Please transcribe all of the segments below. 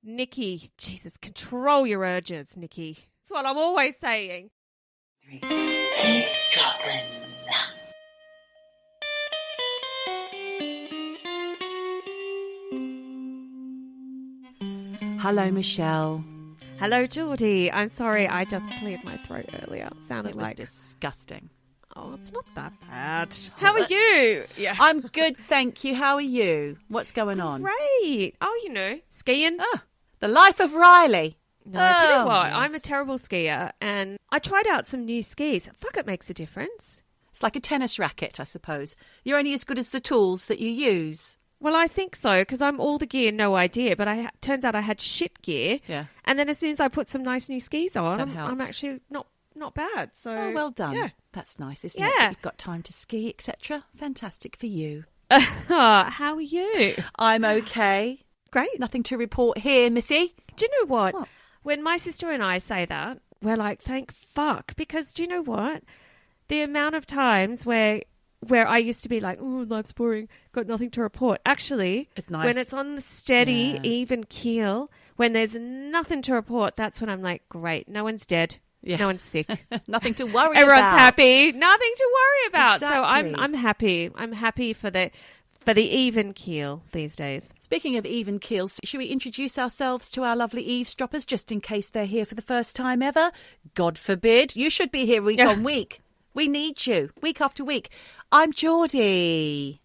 Nikki, Jesus, control your urges, Nikki. That's what I'm always saying. Eavesdroppin. Hello, Michelle. Hello, Geordie. I'm sorry, I just cleared my throat earlier. It sounded It was like... disgusting. Oh, it's not that bad. How are you? Yeah, I'm good, thank you. How are you? What's going on? Great. Oh, skiing. The life of Riley. No, do you know what? Yes. I'm a terrible skier, and I tried out some new skis. Fuck, it makes a difference. It's like a tennis racket, I suppose. You're only as good as the tools that you use. Well, I think so, because I'm all the gear, no idea. But turns out I had shit gear. Yeah. And then as soon as I put some nice new skis on, That I'm helped. actually not bad. So Oh, well done. Yeah. That's nice, isn't Yeah. it? That you've got time to ski, etc. Fantastic for you. How are you? I'm okay. Great. Nothing to report here, Missy. Do you know what? What? When my sister and I say that, we're like, thank fuck. Because do you know what? The amount of times where I used to be like, oh, life's boring, got nothing to report. Actually, It's nice. when it's on the steady, Yeah. even keel, when there's nothing to report, that's when I'm like, great, no one's dead. Yeah. No one's sick. Nothing to worry Everyone's about. happy. Nothing to worry about. So Exactly. I'm happy. I'm happy for the even keel these days. Speaking of even keels, should we introduce ourselves to our lovely eavesdroppers just in case they're here for the first time ever? God forbid. You should be here week on week. We need you, week after week. I'm Geordie.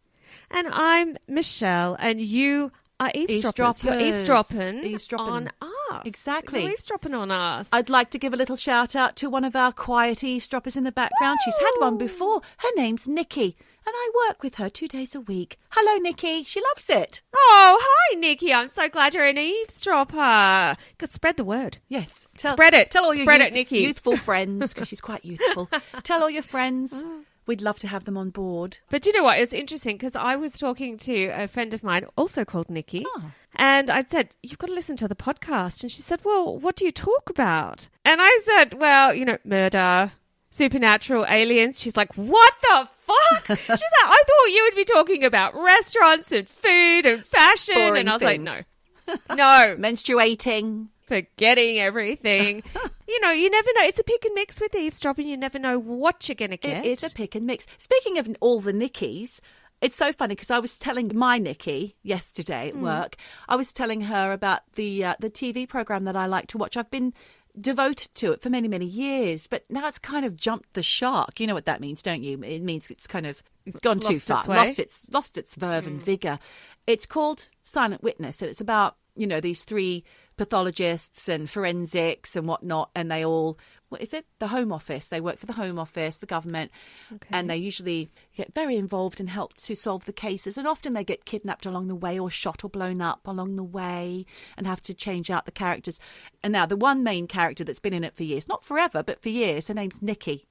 And I'm Michelle, and you are eavesdroppers. You're eavesdropping on us. Exactly. You're eavesdropping on us. I'd like to give a little shout out to one of our quiet eavesdroppers in the background. She's had one before. Her name's Nikki, and I work with her 2 days a week. Hello, Nikki. She loves it. Oh, hi, Nikki. I'm so glad you're an eavesdropper. Good, spread the word. Yes. Spread it. Tell all your Spread it, Nikki. youthful friends, because she's quite youthful. Tell all your friends. We'd love to have them on board. But do you know what? It's interesting because I was talking to a friend of mine, also called Nikki, Oh. and I said, you've got to listen to the podcast. And she said, well, what do you talk about? And I said, well, murder, supernatural, aliens. She's like, what the fuck? She's like, I thought you would be talking about restaurants and food and fashion. Boring and I was things. like, no, Menstruating. forgetting everything. You never know. It's a pick and mix with eavesdropping. You never know what you're going to get. It is a pick and mix. Speaking of all the Nickies, it's so funny because I was telling my Nikki yesterday at work, I was telling her about the TV program that I like to watch. I've been devoted to it for many, many years, but now it's kind of jumped the shark. You know what that means, don't you? It means it's gone too Lost far, its way. lost its verve and vigour. It's called Silent Witness, and it's about these three pathologists and forensics and whatnot, and they all, what is it? The Home Office. They work for the Home Office, the government, and they usually get very involved and help to solve the cases. And often they get kidnapped along the way or shot or blown up along the way and have to change out the characters. And now the one main character that's been in it for years, not forever, but for years, her name's Nikki.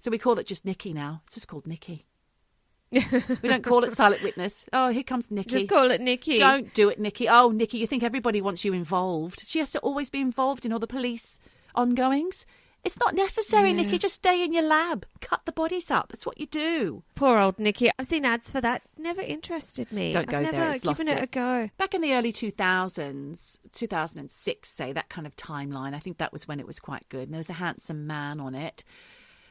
So we call it just Nikki now. It's just called Nikki. We don't call it Silent Witness. Oh, here comes Nikki. Just call it Nikki. Don't do it, Nikki. Oh, Nikki, you think everybody wants you involved. She has to always be involved in all the police ongoings. It's not necessary, Nikki. Just stay in your lab. Cut the bodies up. That's what you do. Poor old Nikki. I've seen ads for that. Never interested me. Don't go I've there. never It's lost given it a go. Back in the early 2000s, 2006, say, that kind of timeline, I think that was when it was quite good. And there was a handsome man on it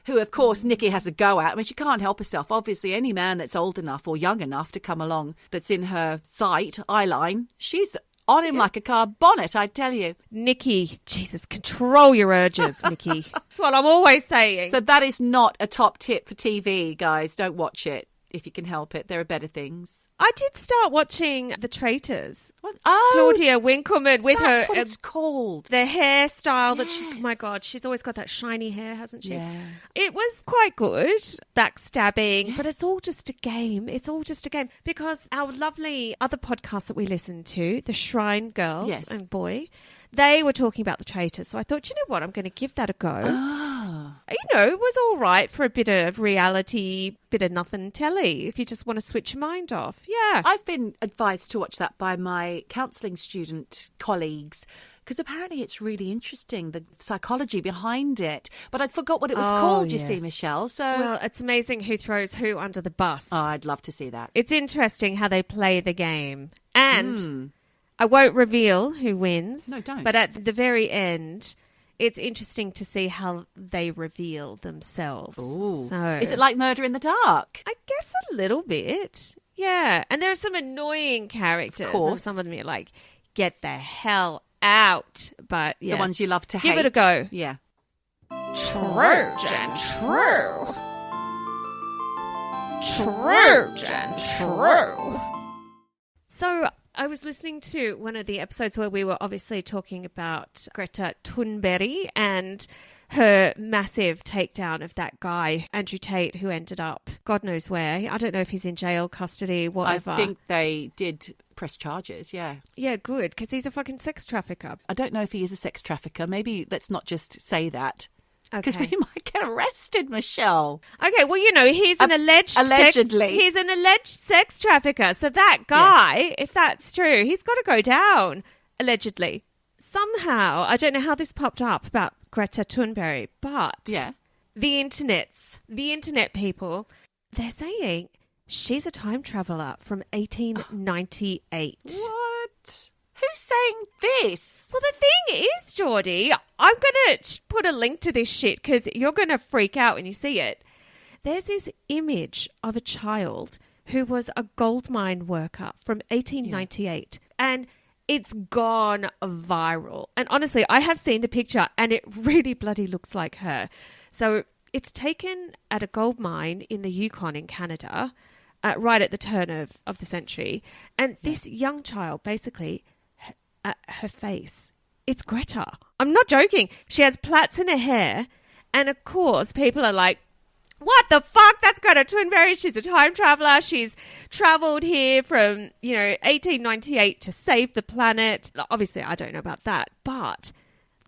who, of course, Nikki has a go at. I mean, she can't help herself. Obviously, any man that's old enough or young enough to come along that's in her sight, eyeline, she's on him like a car bonnet, I tell you. Nikki, Jesus, control your urges, Nikki. That's what I'm always saying. So that is not a top tip for TV, guys. Don't watch it if you can help it. There are better things. I did start watching The Traitors. What? Oh, Claudia Winkleman with that's her what it's called. the hairstyle that she's, oh Yes. my God, she's always got that shiny hair, hasn't she? Yeah. It was quite good, backstabbing, but it's all just a game. It's all just a game because our lovely other podcast that we listen to, the Shrine Girls Yes. and Boy, they were talking about The Traitors. So I thought, you know what, I'm going to give that a go. Ah. It was all right for a bit of reality, bit of nothing telly, if you just want to switch your mind off. Yeah. I've been advised to watch that by my counselling student colleagues because apparently it's really interesting, the psychology behind it. But I forgot what it was called, you see, yes. Michelle. So Well, it's amazing who throws who under the bus. I'd love to see that. It's interesting how they play the game. And I won't reveal who wins. No, don't. But at the very end, it's interesting to see how they reveal themselves. Ooh. So, is it like Murder in the Dark? I guess a little bit. Yeah. And there are some annoying characters. Of course. Some of them are like, get the hell out. But yeah. The ones you love to hate. Give it a go. Yeah. True, Jen, true. True, Jen, true. So I was listening to one of the episodes where we were obviously talking about Greta Thunberg and her massive takedown of that guy, Andrew Tate, who ended up God knows where. I don't know if he's in jail, custody, whatever. I think they did press charges, yeah. Yeah, good, because he's a fucking sex trafficker. I don't know if he is a sex trafficker. Maybe let's not just say that. Because Okay. we might get arrested, Michelle. Okay, well, you know, he's an allegedly. he's an alleged sex trafficker. So that guy, if that's true, he's got to go down, allegedly. Somehow, I don't know how this popped up about Greta Thunberg, but Yeah. the internet people, they're saying she's a time traveller from 1898. What? Who's saying this? Well, the thing is, Geordie, I'm going to put a link to this shit because you're going to freak out when you see it. There's this image of a child who was a gold mine worker from 1898 and it's gone viral. And honestly, I have seen the picture and it really bloody looks like her. So it's taken at a gold mine in the Yukon in Canada, right at the turn of the century. And this young child basically... her face. It's Greta. I'm not joking. She has plaits in her hair. And of course, people are like, what the fuck? That's Greta Thunberg. She's a time traveler. She's traveled here from, 1898 to save the planet. Obviously, I don't know about that. But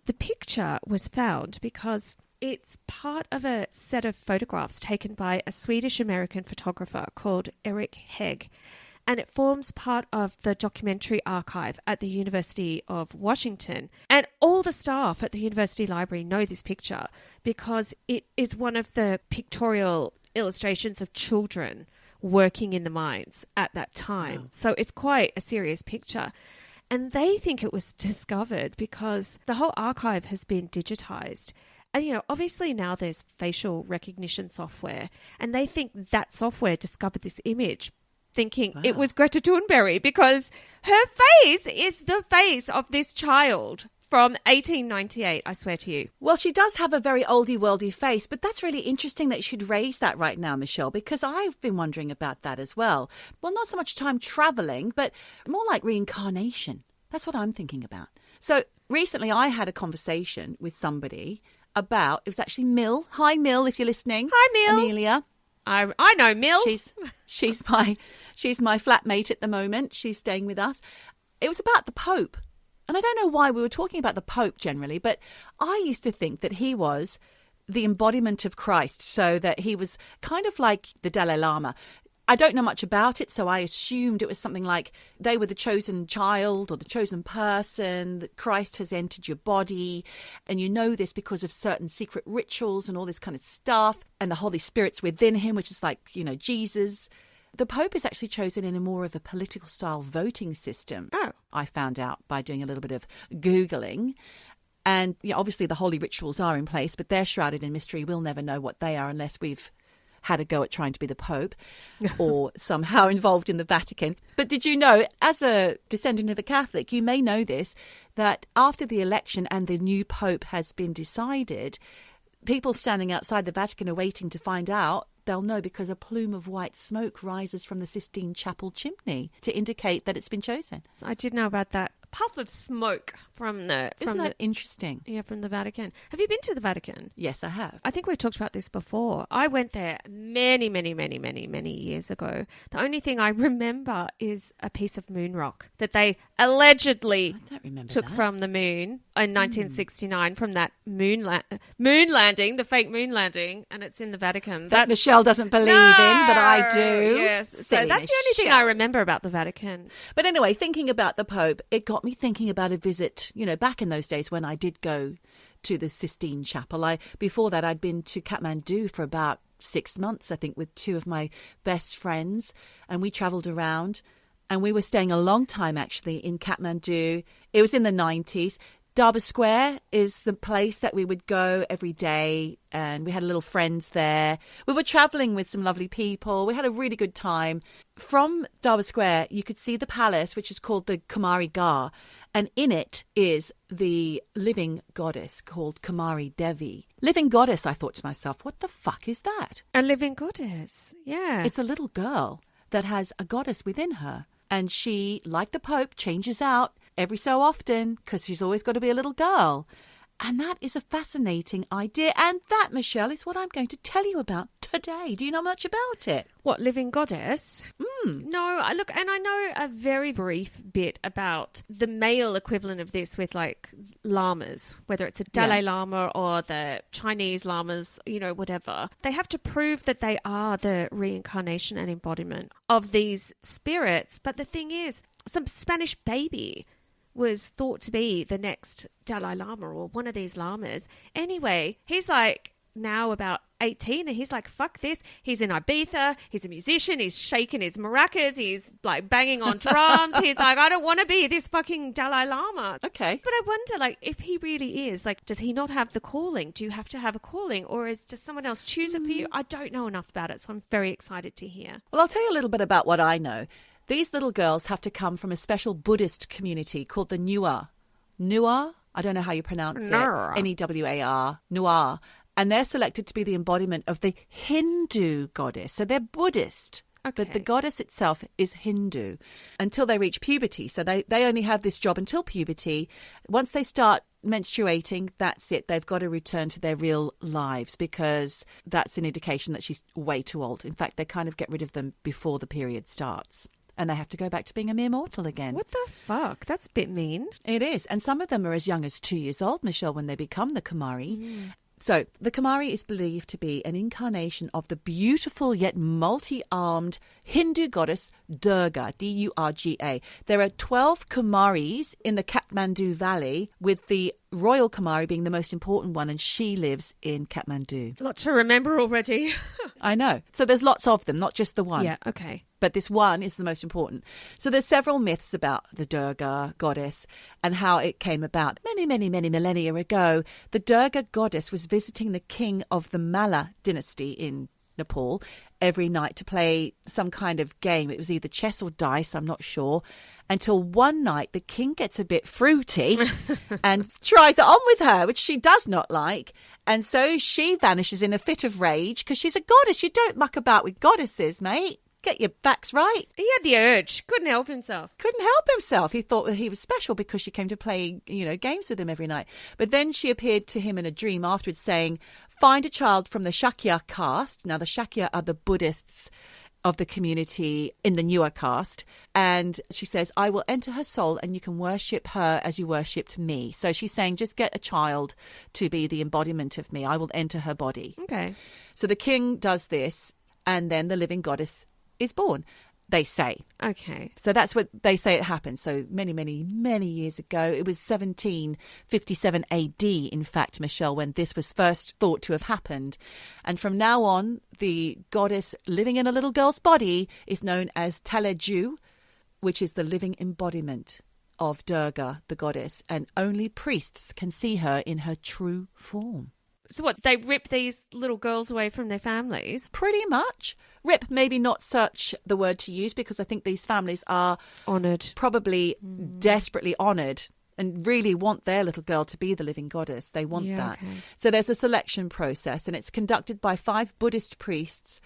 the picture was found because it's part of a set of photographs taken by a Swedish-American photographer called Eric Hegg. And it forms part of the documentary archive at the University of Washington. And all the staff at the University Library know this picture because it is one of the pictorial illustrations of children working in the mines at that time. Wow. So it's quite a serious picture. And they think it was discovered because the whole archive has been digitized. And, obviously now there's facial recognition software. And they think that software discovered this image, thinking it was Greta Thunberg because her face is the face of this child from 1898, I swear to you. Well, she does have a very oldie-worldy face, but that's really interesting that you should raise that right now, Michelle, because I've been wondering about that as well. Well, not so much time travelling, but more like reincarnation. That's what I'm thinking about. So recently I had a conversation with somebody about, it was actually Mill. Hi, Mill, if you're listening. Hi, Mill. Amelia. I know Mill. She's my flatmate at the moment. She's staying with us. It was about the Pope. And I don't know why we were talking about the Pope generally, but I used to think that he was the embodiment of Christ, so that he was kind of like the Dalai Lama. I don't know much about it, so I assumed it was something like they were the chosen child or the chosen person, that Christ has entered your body, and you know this because of certain secret rituals and all this kind of stuff, and the Holy Spirit's within him, which is like, Jesus. The Pope is actually chosen in a more of a political style voting system. Oh. I found out by doing a little bit of Googling. And obviously the holy rituals are in place, but they're shrouded in mystery. We'll never know what they are unless we've had a go at trying to be the Pope or somehow involved in the Vatican. But did you know, as a descendant of a Catholic, you may know this, that after the election and the new Pope has been decided, people standing outside the Vatican are waiting to find out. They'll know because a plume of white smoke rises from the Sistine Chapel chimney to indicate that it's been chosen. I did know about that. Puff of smoke from the... Isn't that interesting? Yeah, from the Vatican. Have you been to the Vatican? Yes, I have. I think we've talked about this before. I went there many years ago. The only thing I remember is a piece of moon rock that they allegedly took from the moon in 1969 from that moon landing, the fake moon landing, and it's in the Vatican. That Michelle doesn't believe in, but I do. Yes. Silly so that's Michelle. the only thing I remember about the Vatican. But anyway, thinking about the Pope, it got me thinking about a visit, back in those days when I did go to the Sistine Chapel. Before that, I'd been to Kathmandu for about 6 months, I think, with two of my best friends. And we travelled around. And we were staying a long time, actually, in Kathmandu. It was in the 90s. Darbar Square is the place that we would go every day, and we had little friends there. We were travelling with some lovely people. We had a really good time. From Darbar Square, you could see the palace, which is called the Kumari Gar, and in it is the living goddess called Kumari Devi. Living goddess, I thought to myself, what the fuck is that? A living goddess, yeah. It's a little girl that has a goddess within her. And she, like the Pope, changes out every so often because she's always got to be a little girl. And that is a fascinating idea. And that, Michelle, is what I'm going to tell you about today. Do you know much about it? What, living goddess? No, I know a very brief bit about the male equivalent of this with like lamas, whether it's a Dalai Lama or the Chinese lamas, whatever. They have to prove that they are the reincarnation and embodiment of these spirits. But the thing is, some Spanish baby was thought to be the next Dalai Lama or one of these lamas. Anyway, he's like now about 18 and he's like, fuck this. He's in Ibiza. He's a musician. He's shaking his maracas. He's like banging on drums. He's like, I don't want to be this fucking Dalai Lama. Okay. But I wonder, like, if he really is, like, does he not have the calling? Do you have to have a calling, or is just someone else choose it for you? I don't know enough about it, so I'm very excited to hear. Well, I'll tell you a little bit about what I know. These little girls have to come from a special Buddhist community called the Nuar. Nuar? I don't know how you pronounce it. N-E-W-A-R. Nuar. And they're selected to be the embodiment of the Hindu goddess. So they're Buddhist. Okay. But the goddess itself is Hindu until they reach puberty. So they only have this job until puberty. Once they start menstruating, that's it. They've got to return to their real lives because that's an indication that she's way too old. In fact, they kind of get rid of them before the period starts. And they have to go back to being a mere mortal again. What the fuck? That's a bit mean. It is. And some of them are as young as 2 years old, Michelle, when they become the Kumari. So the Kumari is believed to be an incarnation of the beautiful yet multi-armed Hindu goddess Durga, D-U-R-G-A. There are 12 Kumaris in the Kathmandu Valley, with the royal Kumari being the most important one, and she lives in Kathmandu. A lot to remember already. I know. So there's lots of them, not just the one. Yeah, okay. But this one is the most important. So there's several myths about the Durga goddess and how it came about. Many, many, many millennia ago, the Durga goddess was visiting the king of the Malla dynasty in Nepal every night to play some kind of game. It was either chess or dice, I'm not sure. Until one night the king gets a bit fruity and tries it on with her, which she does not like. And so she vanishes in a fit of rage because she's a goddess. You don't muck about with goddesses, mate. Get your backs right. He had the urge. Couldn't help himself. Couldn't help himself. He thought that he was special because she came to play, games with him every night. But then she appeared to him in a dream afterwards saying, find a child from the Shakya caste. Now, the Shakya are the Buddhists of the community in the newer caste. And she says, I will enter her soul and you can worship her as you worshipped me. So she's saying, just get a child to be the embodiment of me. I will enter her body. Okay. So the king does this, and then the living goddess is born, they say. Okay. So that's what they say it happened. So many, many, many years ago. It was 1757 AD, in fact, Michelle, when this was first thought to have happened. And from now on, the goddess living in a little girl's body is known as Teleju, which is the living embodiment of Durga, the goddess. And only priests can see her in her true form. So what, they rip these little girls away from their families? Pretty much. Rip, maybe not such the word to use, because I think these families are honoured, probably desperately honoured and really want their little girl to be the living goddess. They want that. Okay. So there's a selection process, and it's conducted by 5 Buddhist priests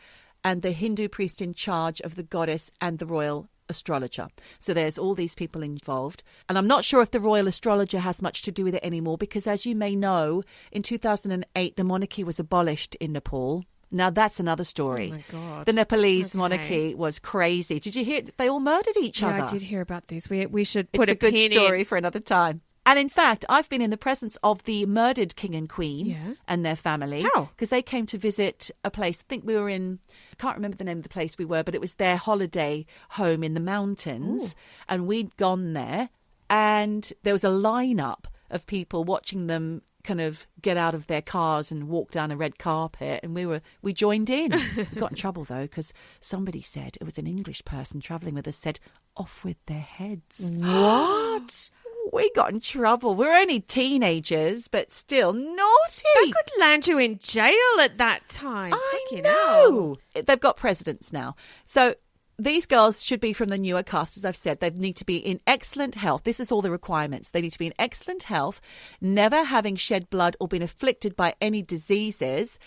and the Hindu priest in charge of the goddess and the royal astrologer. So there's all these people involved. And I'm not sure if the royal astrologer has much to do with it anymore, because as you may know, in 2008, the monarchy was abolished in Nepal. Now, that's another story. Oh, my God. The Nepalese monarchy was crazy. Did you hear? They all murdered each other. Yeah, I did hear about this. We should put a good story for another time. And in fact, I've been in the presence of the murdered king and queen and their family. How? Because they came to visit a place. I think we were in, I can't remember the name of the place we were, but it was their holiday home in the mountains. Ooh. And we'd gone there, and there was a lineup of people watching them kind of get out of their cars and walk down a red carpet, and we joined in. We got in trouble though, because somebody said, it was an English person travelling with us, said, off with their heads. What? We got in trouble. We're only teenagers, but still naughty. That could land you in jail at that time. I Fucking know. hell. They've got presidents now. So these girls should be from the newer cast, as I've said. They need to be in excellent health. This is all the requirements. They need to be in excellent health, never having shed blood or been afflicted by any diseases,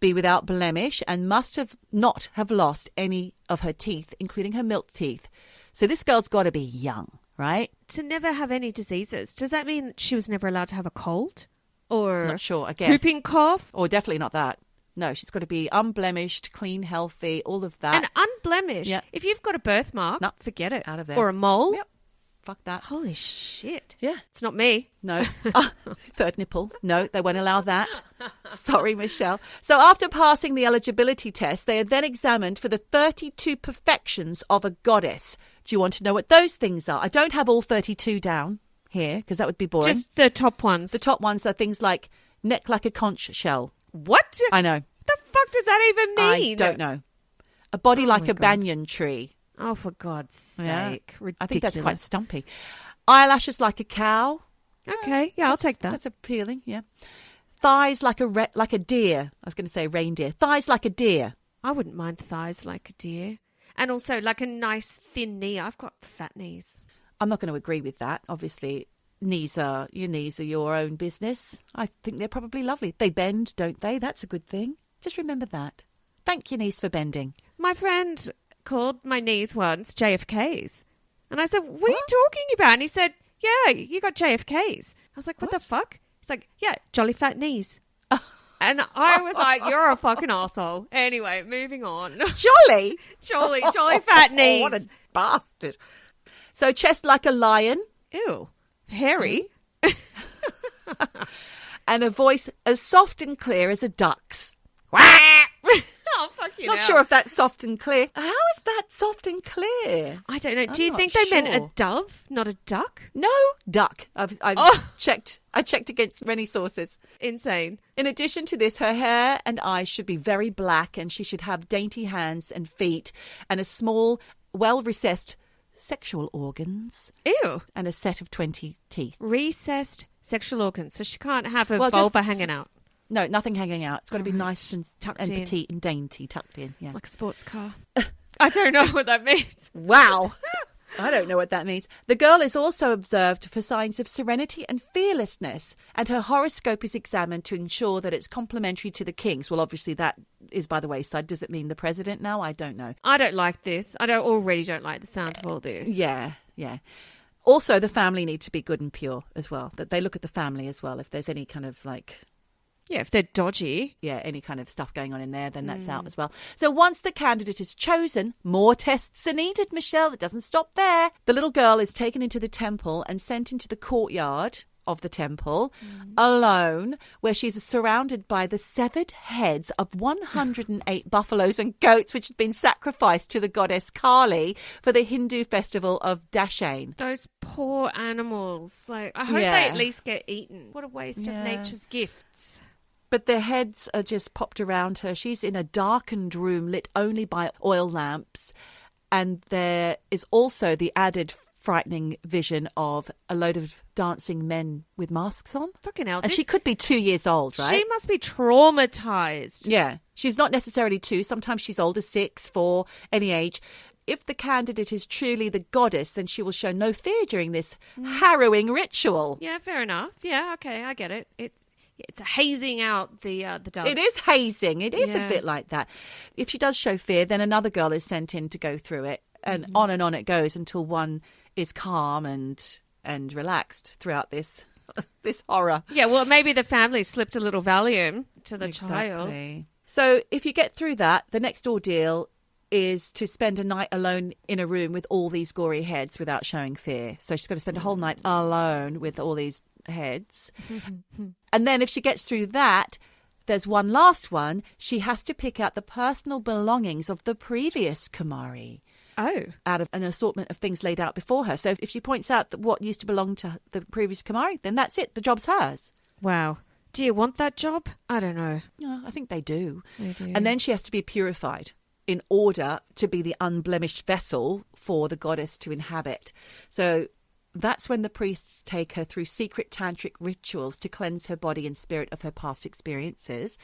be without blemish, and must have not have lost any of her teeth, including her milk teeth. So this girl's got to be young, right? To never have any diseases. Does that mean she was never allowed to have a cold? Or Not sure, I guess. whooping cough? Or definitely not that. No, she's got to be unblemished, clean, healthy, all of that. And unblemished. Yeah. If you've got a birthmark, No, forget it. out of there. Or a mole. Yep. Fuck that. Holy shit. Yeah. It's not me. No. Third nipple. No, they won't allow that. Sorry, Michelle. So after passing the eligibility test, they are then examined for the 32 perfections of a goddess. Do you want to know what those things are? I don't have all 32 down here because that would be boring. Just the top ones. The top ones are things like neck like a conch shell. What? I know. The fuck does that even mean? I don't know. A body like my a God. banyan tree. Oh, for God's Yeah. sake. Ridiculous. I think that's quite stumpy. Eyelashes like a cow. Okay, yeah, I'll take that. That's appealing, yeah. Thighs like a deer. I was going to say reindeer. Thighs like a deer. I wouldn't mind thighs like a deer. And also like a nice thin knee. I've got fat knees. I'm not going to agree with that. Obviously, your knees are your own business. I think they're probably lovely. They bend, don't they? That's a good thing. Just remember that. Thank your knees for bending. My friend called my knees once JFKs. And I said, what are you talking about? And he said, yeah, you got JFKs. I was like, what the fuck? He's like, yeah, jolly fat knees. And I was like, you're a fucking asshole. Anyway, moving on. Jolly? Jolly fat knees. What a bastard. So chest like a lion. Ew. Hairy. And a voice as soft and clear as a duck's. Oh, fuck you. Not sure if that's soft and clear. How is that soft and clear? I don't know. Do I'm you not think they meant a sure. dove, not a duck? No, duck. I've Oh. checked. I checked against many sources. Insane. In addition to this, her hair and eyes should be very black, and she should have dainty hands and feet, and a small, well-recessed sexual organs, Ew. and a set of 20 teeth. Recessed sexual organs. So she can't have a Well, just- vulva hanging out. No, nothing hanging out. It's got to be nice and Tucked and in. petite and dainty, tucked in. Yeah. Like a sports car. I don't know what that means. Wow. I don't know what that means. The girl is also observed for signs of serenity and fearlessness, and her horoscope is examined to ensure that it's complementary to the king's. Well, obviously that is by the wayside. Does it mean the president now? I don't know. I don't like this. I already don't like the sound of all this. Yeah, yeah. Also, the family need to be good and pure as well. That they look at the family as well. If there's any kind of Yeah, if they're dodgy. yeah, any kind of stuff going on in there, then that's out as well. So once the candidate is chosen, more tests are needed, Michelle. It doesn't stop there. The little girl is taken into the temple and sent into the courtyard of the temple alone, where she's surrounded by the severed heads of 108 buffaloes and goats, which had been sacrificed to the goddess Kali for the Hindu festival of Dashain. Those poor animals. Like, I hope they Yeah. at least get eaten. What a waste of Yeah. nature's gifts. But their heads are just popped around her. She's in a darkened room lit only by oil lamps. And there is also the added frightening vision of a load of dancing men with masks on. Fucking hell. And she could be 2 years old, right? She must be traumatized. Yeah. She's not necessarily 2. Sometimes she's older, 6, 4, any age. If the candidate is truly the goddess, then she will show no fear during this harrowing ritual. Yeah, fair enough. Yeah, okay, I get it. It's hazing out the doves. It is hazing. It is Yeah. a bit like that. If she does show fear, then another girl is sent in to go through it. And on it goes until one is calm and relaxed throughout this horror. Yeah, well, maybe the family slipped a little Valium to the child. Exactly. So if you get through that, the next ordeal is to spend a night alone in a room with all these gory heads without showing fear. So she's got to spend a whole night alone with all these heads. And then if she gets through that, there's one last one. She has to pick out the personal belongings of the previous Kumari Oh. out of an assortment of things laid out before her. So if she points out that what used to belong to the previous Kumari, then that's it. The job's hers. Wow. Do you want that job? I don't know. I think they do. They do. And then she has to be purified. in order to be the unblemished vessel for the goddess to inhabit. So that's when the priests take her through secret tantric rituals to cleanse her body and spirit of her past experiences.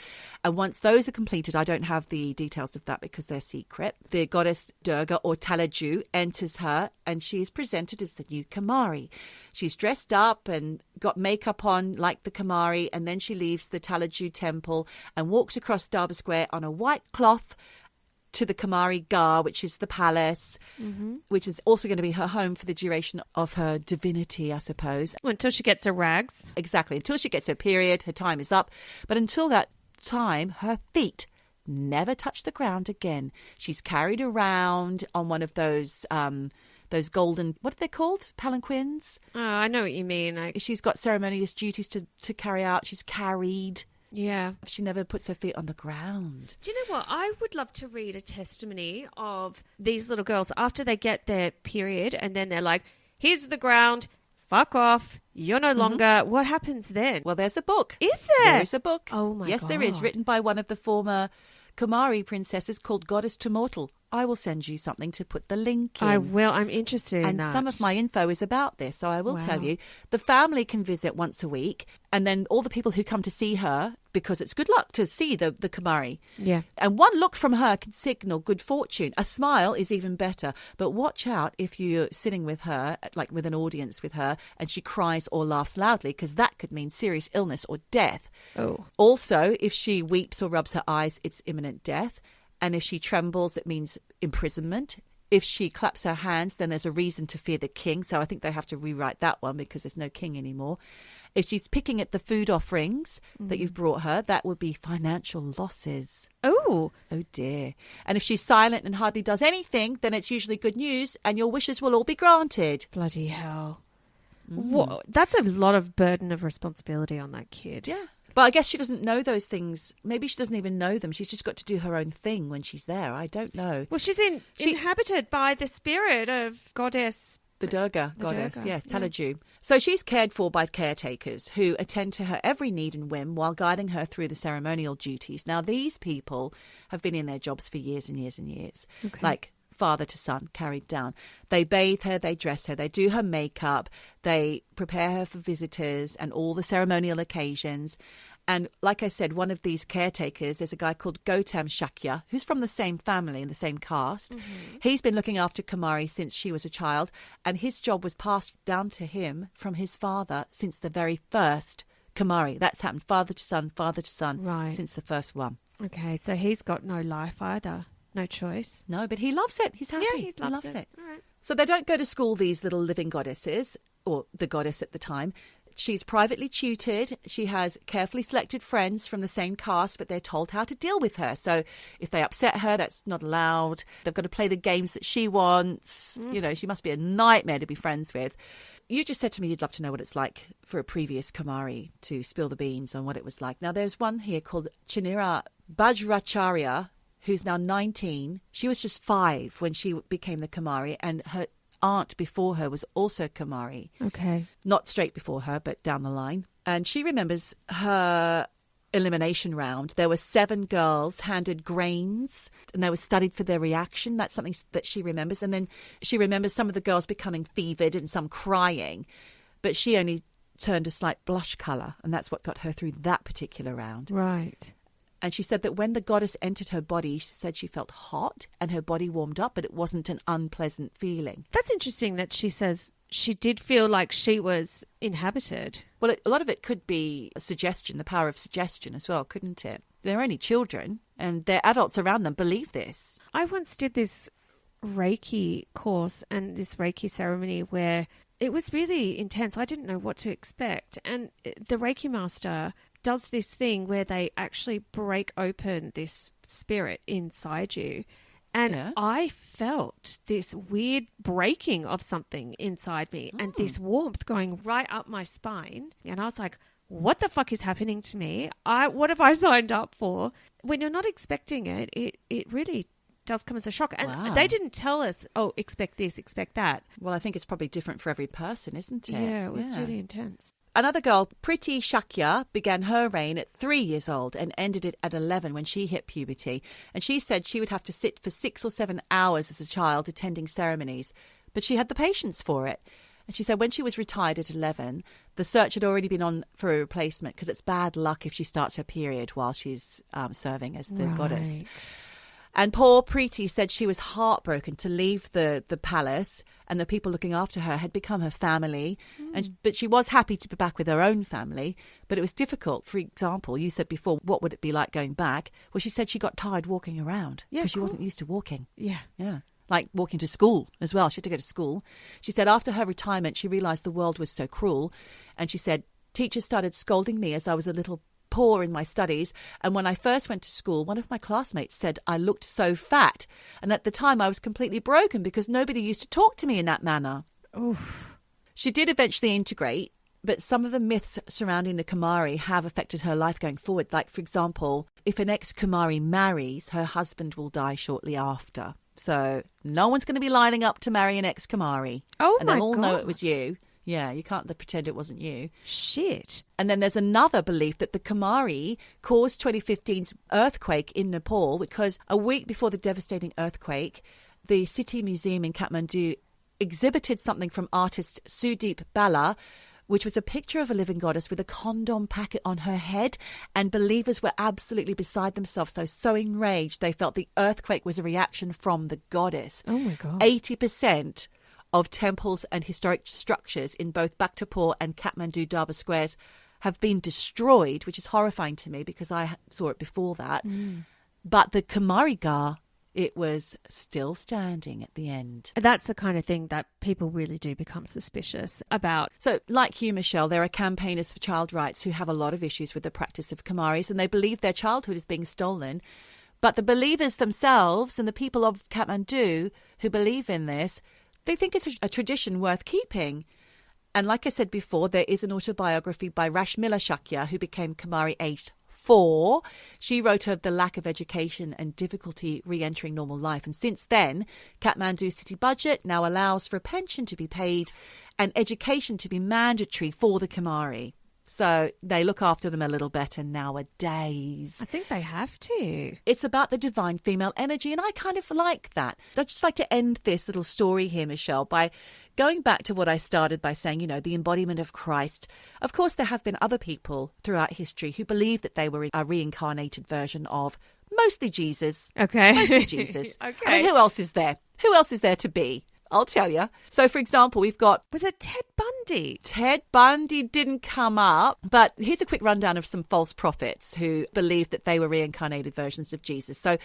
And once those are completed, I don't have the details of that because they're secret, the goddess Durga or Talaju enters her and she is presented as the new Kumari. She's dressed up and got makeup on like the Kumari, and then she leaves the Talaju temple and walks across Darbar Square on a white cloth to the Kumari Gar, which is the palace, which is also going to be her home for the duration of her divinity, I suppose. Until she gets her rags. Exactly. Until she gets her period, her time is up. But until that time, her feet never touch the ground again. She's carried around on one of those golden, what are they called? Palanquins? Oh, I know what you mean. She's got ceremonious duties to carry out. She's carried. Yeah. She never puts her feet on the ground. Do you know what? I would love to read a testimony of these little girls after they get their period and then they're like, here's the ground, fuck off, you're no longer. What happens then? Well, there's a book. Is there? There is a book. Oh, my God. Yes, there is, written by one of the former Kumari princesses called Goddess to Mortal. I will send you something to put the link in. I will. I'm interested in that. And some of my info is about this, so I will tell you. The family can visit once a week, and then all the people who come to see her, because it's good luck to see the Kumari. Yeah. And one look from her can signal good fortune. A smile is even better. But watch out if you're sitting with her, like with an audience with her, and she cries or laughs loudly, because that could mean serious illness or death. Oh. Also, if she weeps or rubs her eyes, it's imminent death. And if she trembles, it means imprisonment. If she claps her hands, then there's a reason to fear the king. So I think they have to rewrite that one because there's no king anymore. If she's picking at the food offerings that you've brought her, that would be financial losses. Oh. Oh, dear. And if she's silent and hardly does anything, then it's usually good news and your wishes will all be granted. Bloody hell. That's a lot of burden of responsibility on that kid. Yeah. But I guess she doesn't know those things. Maybe she doesn't even know them. She's just got to do her own thing when she's there. I don't know. Well, she's inhabited by the spirit of goddess. The Durga goddess, Durga, yes, yeah. Talaju. So she's cared for by caretakers who attend to her every need and whim while guiding her through the ceremonial duties. Now, these people have been in their jobs for years and years and years. Okay. Like father to son, carried down. They bathe her, they dress her, they do her makeup, they prepare her for visitors and all the ceremonial occasions. And like I said, one of these caretakers is a guy called Gautam Shakya, who's from the same family and the same caste. He's been looking after Kumari since she was a child, and his job was passed down to him from his father since the very first Kumari. That's happened father to son, Right. since the first one. Okay, so he's got no life either. No choice. No, but he loves it. He's happy. Yeah, he loves it. All right. So they don't go to school, these little living goddesses, or the goddess at the time. She's privately tutored. She has carefully selected friends from the same caste, but they're told how to deal with her. So if they upset her, that's not allowed. They've got to play the games that she wants. You know, she must be a nightmare to be friends with. You just said to me you'd love to know what it's like for a previous Kumari to spill the beans on what it was like. Now, there's one here called Chinira Bajracharya, who's now 19. She was just 5 when she became the Kumari, and her aunt before her was also Kumari. Okay. Not straight before her, but down the line. And she remembers her elimination round. There were 7 girls handed grains and they were studied for their reaction. That's something that she remembers. And then she remembers some of the girls becoming fevered and some crying. But she only turned a slight blush colour, and that's what got her through that particular round. Right. And she said that when the goddess entered her body, she said she felt hot and her body warmed up, but it wasn't an unpleasant feeling. That's interesting that she says she did feel like she was inhabited. Well, a lot of it could be suggestion, the power of suggestion as well, couldn't it? They're only children and their adults around them believe this. I once did this Reiki course and this Reiki ceremony where it was really intense. I didn't know what to expect. And the Reiki master does this thing where they actually break open this spirit inside you. And I felt this weird breaking of something inside me and this warmth going right up my spine. And I was like, what the fuck is happening to me? What have I signed up for? When you're not expecting it, it really does come as a shock. And they didn't tell us, oh, expect this, expect that. Well, I think it's probably different for every person, isn't it? Yeah, it was really intense. Another girl, Priti Shakya, began her reign at 3 years old and ended it at 11 when she hit puberty. And she said she would have to sit for 6 or 7 hours as a child attending ceremonies, but she had the patience for it. And she said when she was retired at 11, the search had already been on for a replacement because it's bad luck if she starts her period while she's serving as the goddess. And poor Preeti said she was heartbroken to leave the palace, and the people looking after her had become her family. But she was happy to be back with her own family. But it was difficult. For example, you said before, what would it be like going back? Well, she said she got tired walking around because she wasn't used to walking. Yeah. Like walking to school as well. She had to go to school. She said after her retirement, she realised the world was so cruel. And she said, teachers started scolding me as I was a little poor in my studies, and when I first went to school, one of my classmates said I looked so fat, and at the time I was completely broken because nobody used to talk to me in that manner. Oof. She did eventually integrate, but some of the myths surrounding the Kumari have affected her life going forward. Like, for example, if an ex-Kumari marries, her husband will die shortly after. So no one's going to be lining up to marry an ex-Kumari. And they'll all know it was you. Yeah, you can't pretend it wasn't you. Shit. And then there's another belief that the Kumari caused 2015's earthquake in Nepal because a week before the devastating earthquake, the City Museum in Kathmandu exhibited something from artist Sudeep Bala, which was a picture of a living goddess with a condom packet on her head. And believers were absolutely beside themselves. They were so enraged. They felt the earthquake was a reaction from the goddess. Oh, my God. 80% of temples and historic structures in both Bhaktapur and Kathmandu Darbar squares have been destroyed, which is horrifying to me because I saw it before that. But the Kumari Gar, it was still standing at the end. That's the kind of thing that people really do become suspicious about. So, like you, Michelle, there are campaigners for child rights who have a lot of issues with the practice of Kumaris, and they believe their childhood is being stolen. But the believers themselves and the people of Kathmandu who believe in this, they think it's a tradition worth keeping. And like I said before, there is an autobiography by Rashmila Shakya, who became Kumari aged 4. She wrote of the lack of education and difficulty re-entering normal life. And since then, Kathmandu city budget now allows for a pension to be paid and education to be mandatory for the Kumari. So they look after them a little better nowadays. I think they have to. It's about the divine female energy, and I kind of like that. I'd just like to end this little story here, Michelle, by going back to what I started by saying, you know, the embodiment of Christ. Of course, there have been other people throughout history who believe that they were a reincarnated version of mostly Jesus. Okay. Mostly Jesus. Okay. I mean, who else is there? Who else is there to be? I'll tell you. So, for example, we've got... Was it Ted Bundy? Ted Bundy didn't come up, but here's a quick rundown of some false prophets who believed that they were reincarnated versions of Jesus. So,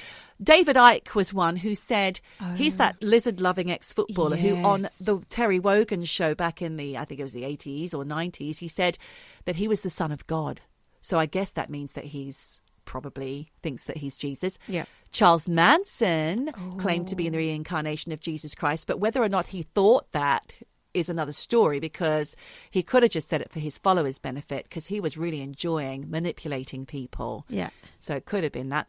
David Icke was one who said he's that lizard-loving ex-footballer who on the Terry Wogan show back in the, I think it was the 80s or 90s, he said that he was the son of God. So I guess that means that he's probably thinks that he's Jesus. Yeah. Charles Manson claimed to be the reincarnation of Jesus Christ, but whether or not he thought that is another story, because he could have just said it for his followers' benefit because he was really enjoying manipulating people. Yeah. So it could have been that.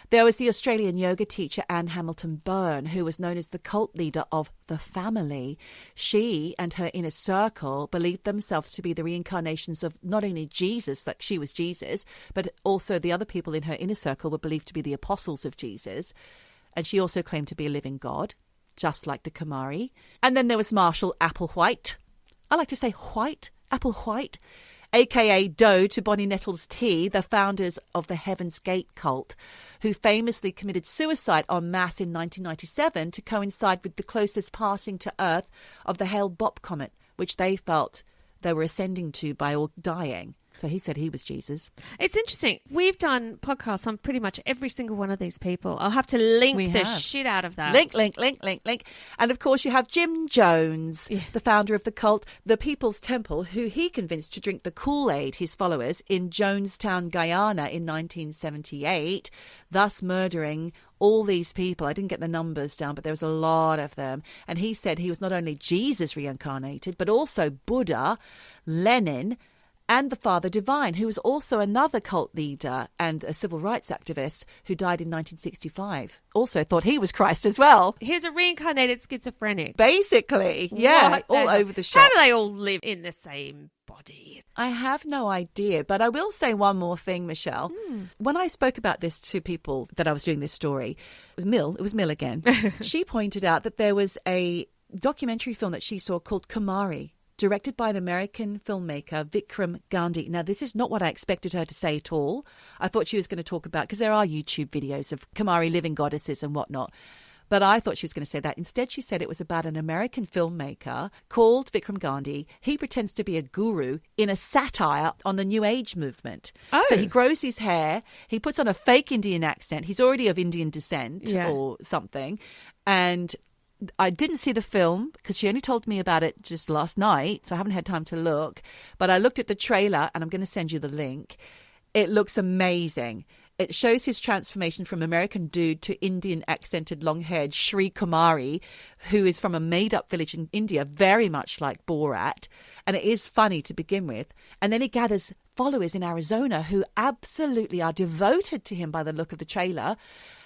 There was the Australian yoga teacher Anne Hamilton Byrne, who was known as the cult leader of the family. She and her inner circle believed themselves to be the reincarnations of not only Jesus, like she was Jesus, but also the other people in her inner circle were believed to be the apostles of Jesus. And she also claimed to be a living God, just like the Kumari. And then there was Marshall Applewhite. I like to say White, Applewhite, a.k.a. Doe to Bonnie Nettles T, the founders of the Heaven's Gate cult, who famously committed suicide en masse in 1997 to coincide with the closest passing to Earth of the Hale-Bopp comet, which they felt they were ascending to by all dying. So he said he was Jesus. It's interesting. We've done podcasts on pretty much every single one of these people. I'll have to link the shit out of that. Link. And of course you have Jim Jones, the founder of the cult, the People's Temple, who he convinced to drink the Kool-Aid, his followers, in Jonestown, Guyana in 1978, thus murdering all these people. I didn't get the numbers down, but there was a lot of them. And he said he was not only Jesus reincarnated, but also Buddha, Lenin, and the Father Divine, who was also another cult leader and a civil rights activist who died in 1965. Also thought he was Christ as well. He's a reincarnated schizophrenic. Basically, yeah, all over the shop. How do they all live in the same body? I have no idea, but I will say one more thing, Michelle. When I spoke about this to people that I was doing this story, it was Mill again. She pointed out that there was a documentary film that she saw called Kumari, directed by an American filmmaker, Vikram Gandhi. Now, this is not what I expected her to say at all. I thought she was going to talk about, because there are YouTube videos of Kumari living goddesses and whatnot. But I thought she was going to say that. Instead, she said it was about an American filmmaker called Vikram Gandhi. He pretends to be a guru in a satire on the New Age movement. Oh. So he grows his hair. He puts on a fake Indian accent. He's already of Indian descent or something. And I didn't see the film because she only told me about it just last night. So I haven't had time to look. But I looked at the trailer, and I'm going to send you the link. It looks amazing. It shows his transformation from American dude to Indian accented long-haired Sri Kumari, who is from a made-up village in India, very much like Borat. And it is funny to begin with. And then he gathers followers in Arizona who absolutely are devoted to him by the look of the trailer.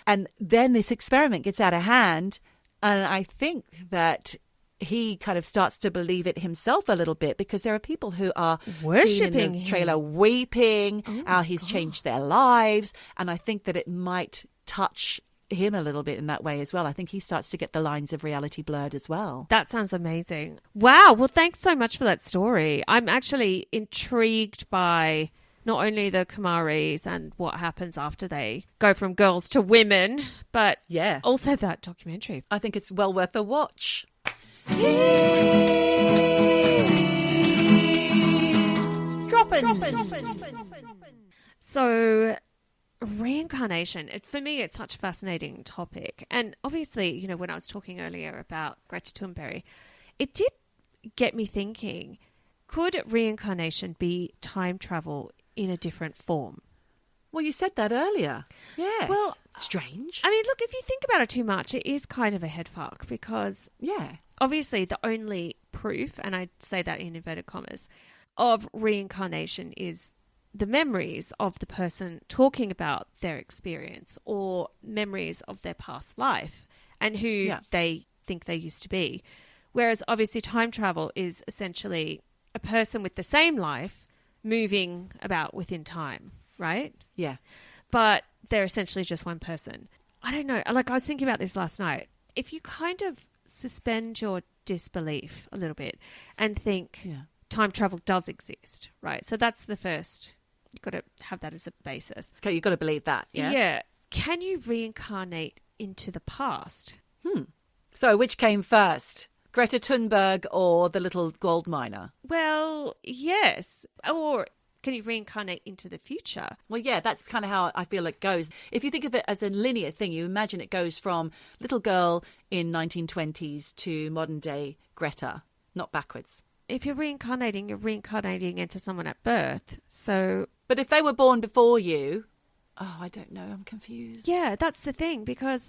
And then this experiment gets out of hand. And I think that he kind of starts to believe it himself a little bit, because there are people who are worshipping in the trailer, weeping how he's changed their lives. And I think that it might touch him a little bit in that way as well. I think he starts to get the lines of reality blurred as well. That sounds amazing. Wow. Well, thanks so much for that story. I'm actually intrigued by not only the Kumaris and what happens after they go from girls to women, but also that documentary. I think it's well worth a watch. So reincarnation, for me, it's such a fascinating topic. And obviously, you know, when I was talking earlier about Greta Thunberg, it did get me thinking, could reincarnation be time travel in a different form? Well, you said that earlier. Yes. Well, strange. I mean, look, if you think about it too much, it is kind of a headfuck, because obviously the only proof, and I say that in inverted commas, of reincarnation is the memories of the person talking about their experience, or memories of their past life and who they think they used to be. Whereas obviously time travel is essentially a person with the same life moving about within time, right? Yeah. But they're essentially just one person. I don't know. Like, I was thinking about this last night. If you kind of suspend your disbelief a little bit and think time travel does exist, right? So that's the first. You've got to have that as a basis. Okay, you've got to believe that. Yeah. Can you reincarnate into the past? So which came first? Greta Thunberg or the little gold miner? Well, yes. Or can you reincarnate into the future? Well, yeah, that's kind of how I feel it goes. If you think of it as a linear thing, you imagine it goes from little girl in 1920s to modern day Greta, not backwards. If you're reincarnating into someone at birth. So, but if they were born before you, I don't know, I'm confused. Yeah, that's the thing, because,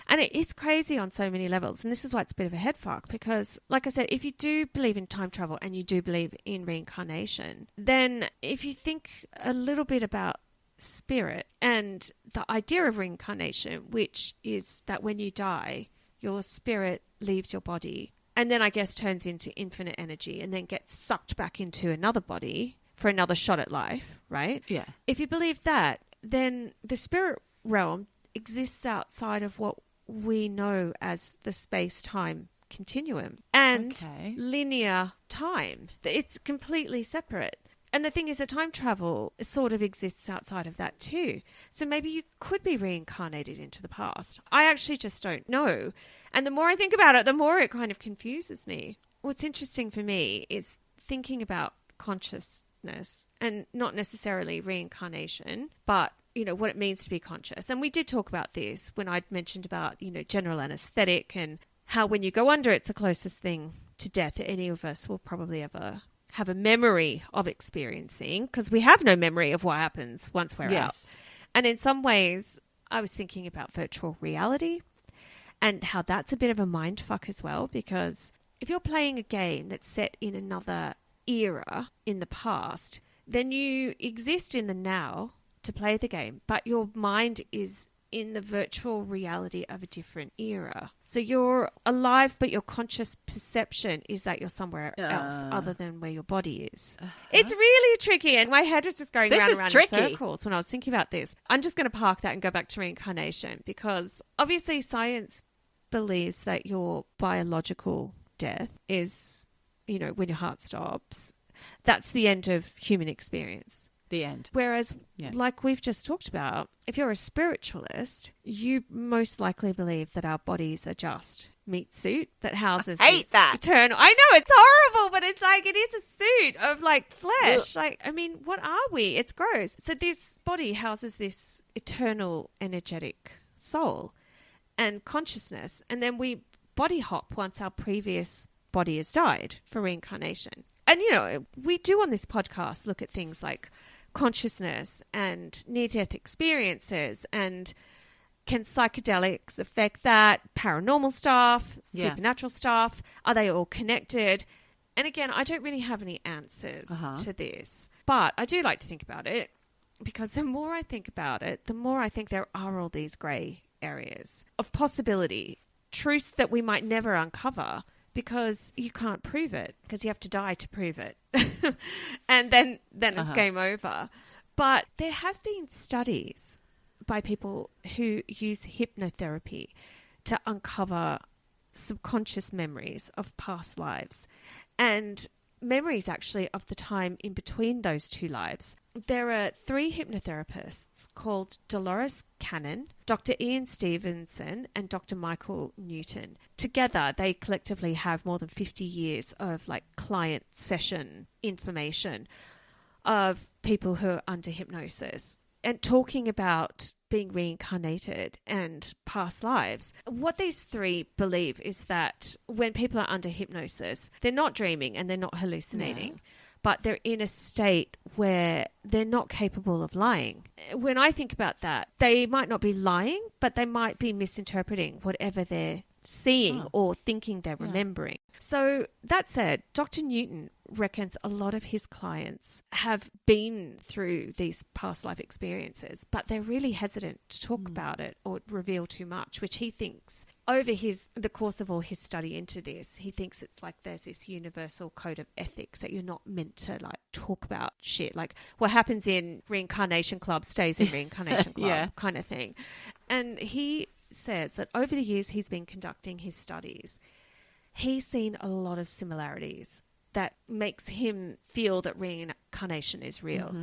and it's crazy on so many levels, and this is why it's a bit of a headfuck, because, like I said, if you do believe in time travel and you do believe in reincarnation, then if you think a little bit about spirit and the idea of reincarnation, which is that when you die, your spirit leaves your body and then I guess turns into infinite energy and then gets sucked back into another body for another shot at life, right? Yeah. If you believe that, then the spirit realm exists outside of what we know as the space-time continuum and linear time. It's completely separate. And the thing is that time travel sort of exists outside of that too. So maybe you could be reincarnated into the past. I actually just don't know. And the more I think about it, the more it kind of confuses me. What's interesting for me is thinking about consciousness and not necessarily reincarnation, but, you know, what it means to be conscious. And we did talk about this when I'd mentioned about, you know, general anesthetic and how when you go under, it's the closest thing to death that any of us will probably ever have a memory of experiencing, because we have no memory of what happens once we're out. And in some ways, I was thinking about virtual reality and how that's a bit of a mind fuck as well, because if you're playing a game that's set in another era in the past, then you exist in the now to play the game, but your mind is in the virtual reality of a different era. So you're alive, but your conscious perception is that you're somewhere else other than where your body is. It's really tricky. And my head was just going round and round in circles when I was thinking about this. I'm just going to park that and go back to reincarnation, because obviously science believes that your biological death is, you know, when your heart stops. That's the end of human experience. The end. Whereas, like we've just talked about, if you're a spiritualist, you most likely believe that our bodies are just meat suit that houses eternal. I know, it's horrible, but it's like, it is a suit of like flesh. Ugh. Like, I mean, what are we? It's gross. So this body houses this eternal energetic soul and consciousness. And then we body hop once our previous body has died for reincarnation. And, you know, we do on this podcast look at things like consciousness and near-death experiences, and can psychedelics affect that, paranormal stuff, supernatural stuff, are they all connected? And again, I don't really have any answers to this, but I do like to think about it, because the more I think about it, the more I think there are all these grey areas of possibility, truths that we might never uncover, because you can't prove it, because you have to die to prove it. And then it's game over. But there have been studies by people who use hypnotherapy to uncover subconscious memories of past lives, and memories actually of the time in between those two lives. There are 3 hypnotherapists called Dolores Cannon, Dr. Ian Stevenson, and Dr. Michael Newton. Together, they collectively have more than 50 years of like client session information of people who are under hypnosis and talking about being reincarnated and past lives. What these 3 believe is that when people are under hypnosis, they're not dreaming and they're not hallucinating. But they're in a state where they're not capable of lying. When I think about that, they might not be lying, but they might be misinterpreting whatever they're seeing or thinking they're remembering. So that said, Dr. Newton reckons a lot of his clients have been through these past life experiences, but they're really hesitant to talk about it or reveal too much, which he thinks over the course of all his study into this, he thinks it's like there's this universal code of ethics that you're not meant to like talk about shit. Like what happens in reincarnation club stays in reincarnation club kind of thing. And he says that over the years he's been conducting his studies, he's seen a lot of similarities that makes him feel that reincarnation is real.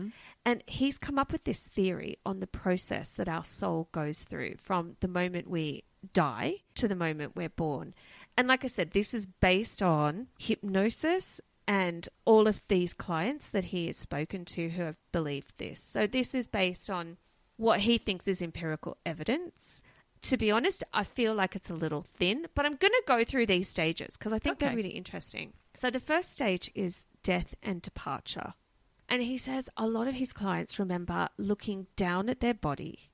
And he's come up with this theory on the process that our soul goes through from the moment we die to the moment we're born. And like I said, this is based on hypnosis and all of these clients that he has spoken to who have believed this. So this is based on what he thinks is empirical evidence. To be honest, I feel like it's a little thin, but I'm going to go through these stages because I think they're really interesting. So the first stage is death and departure. And he says a lot of his clients remember looking down at their body.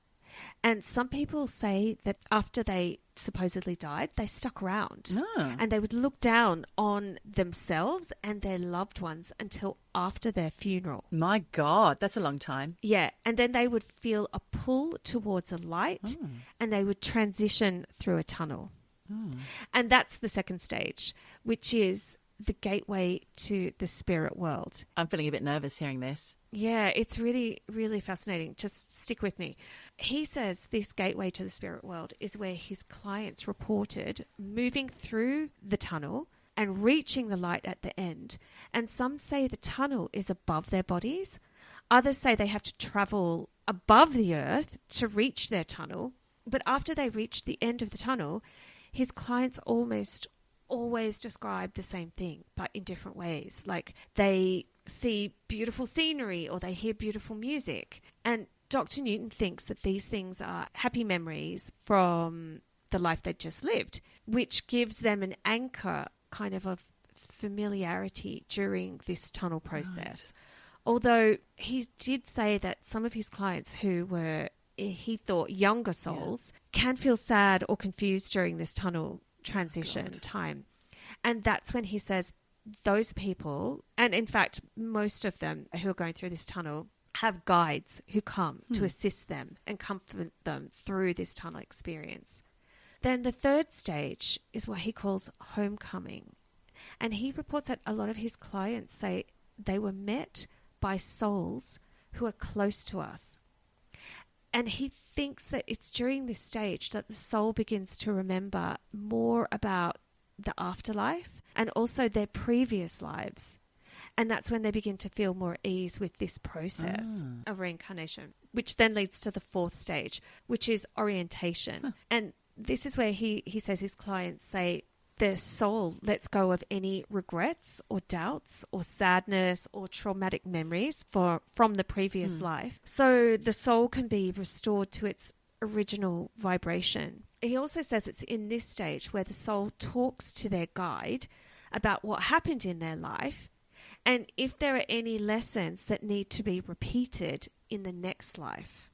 And some people say that after they supposedly died, they stuck around and they would look down on themselves and their loved ones until after their funeral. My God, that's a long time. Yeah. And then they would feel a pull towards a light and they would transition through a tunnel. And that's the second stage, which is the gateway to the spirit world. I'm feeling a bit nervous hearing this. Yeah, it's really, really fascinating. Just stick with me. He says this gateway to the spirit world is where his clients reported moving through the tunnel and reaching the light at the end. And some say the tunnel is above their bodies. Others say they have to travel above the earth to reach their tunnel. But after they reach the end of the tunnel, his clients almost always describe the same thing, but in different ways. Like they see beautiful scenery or they hear beautiful music. And Dr. Newton thinks that these things are happy memories from the life they'd just lived, which gives them an anchor kind of familiarity during this tunnel process. Right. Although he did say that some of his clients who were, he thought, younger souls can feel sad or confused during this tunnel transition time. And that's when he says those people, and in fact most of them who are going through this tunnel, have guides who come to assist them and comfort them through this tunnel experience. Then the third stage is what he calls homecoming. And he reports that a lot of his clients say they were met by souls who are close to us. And he thinks that it's during this stage that the soul begins to remember more about the afterlife and also their previous lives. And that's when they begin to feel more at ease with this process of reincarnation, which then leads to the fourth stage, which is orientation. And this is where he says his clients say the soul lets go of any regrets or doubts or sadness or traumatic memories from the previous life. So the soul can be restored to its original vibration. He also says it's in this stage where the soul talks to their guide about what happened in their life and if there are any lessons that need to be repeated in the next life.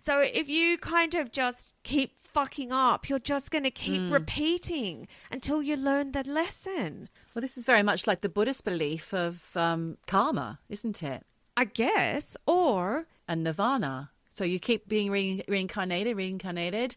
So if you kind of just keep fucking up, you're just going to keep repeating until you learn the lesson. Well, this is very much like the Buddhist belief of karma, isn't it? I guess. Or... and nirvana. So you keep being reincarnated.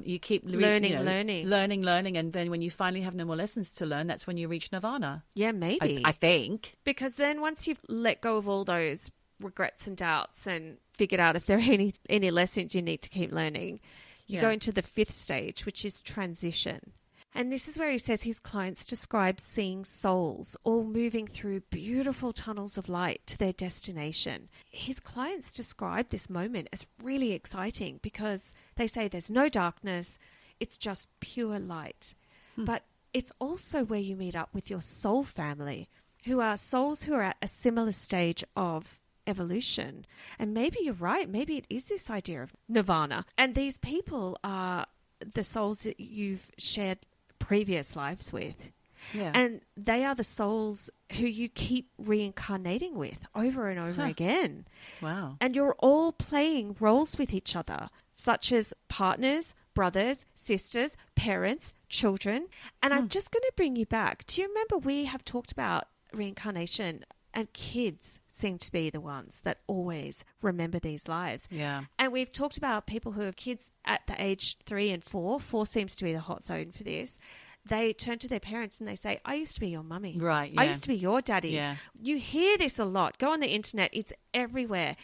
You keep learning. And then when you finally have no more lessons to learn, that's when you reach nirvana. Yeah, maybe. I think. Because then once you've let go of all those regrets and doubts and figured out if there are any lessons you need to keep learning, you go into the fifth stage, which is transition. And this is where he says his clients describe seeing souls all moving through beautiful tunnels of light to their destination. His clients describe this moment as really exciting because they say there's no darkness, it's just pure light. But it's also where you meet up with your soul family, who are souls who are at a similar stage of evolution. And maybe you're right, maybe it is this idea of nirvana. And these people are the souls that you've shared previous lives with. Yeah. And they are the souls who you keep reincarnating with over and over again. Wow. And you're all playing roles with each other, such as partners, brothers, sisters, parents, children. And I'm just going to bring you back. Do you remember we have talked about reincarnation, and kids seem to be the ones that always remember these lives. Yeah. And we've talked about people who have kids at the age 3 and 4. 4 seems to be the hot zone for this. They turn to their parents and they say, I used to be your mummy. Right, yeah. I used to be your daddy. Yeah. You hear this a lot. Go on the internet. It's everywhere.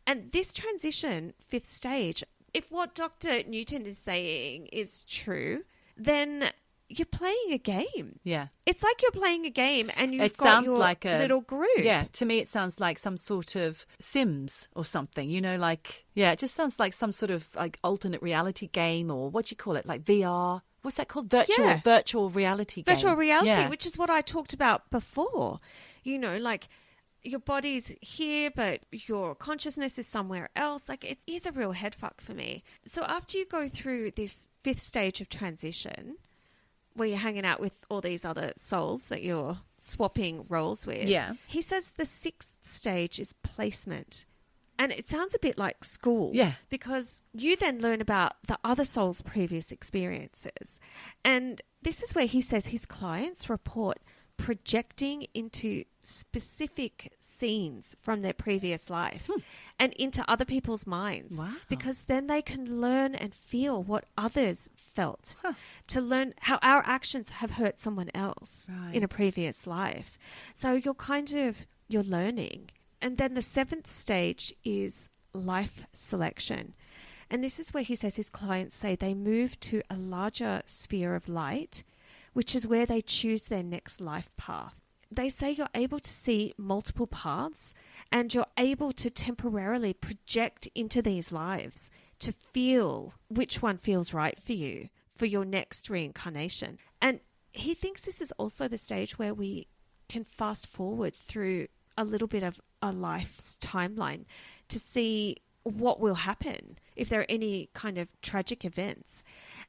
And this transition, fifth stage, if what Dr. Newton is saying is true, then you're playing a game. Yeah. It's like you're playing a game and you've It got sounds your like a little group. Yeah, to me it sounds like some sort of Sims or something, it just sounds like some sort of like alternate reality game, or what do you call it, like VR? What's that called? Virtual reality game. Virtual reality, yeah. which is what I talked about before. Like your body's here, but your consciousness is somewhere else. Like it is a real headfuck for me. So after you go through this fifth stage of transition, where you're hanging out with all these other souls that you're swapping roles with. Yeah. He says the sixth stage is placement. And it sounds a bit like school. Yeah. Because you then learn about the other soul's previous experiences. And this is where he says his clients report projecting into specific scenes from their previous life and into other people's minds. Wow. Because then they can learn and feel what others felt, to learn how our actions have hurt someone else in a previous life. So you're learning. And then the seventh stage is life selection. And this is where he says his clients say they move to a larger sphere of light, which is where they choose their next life path. They say you're able to see multiple paths and you're able to temporarily project into these lives to feel which one feels right for you for your next reincarnation. And he thinks this is also the stage where we can fast forward through a little bit of a life's timeline to see what will happen if there are any kind of tragic events.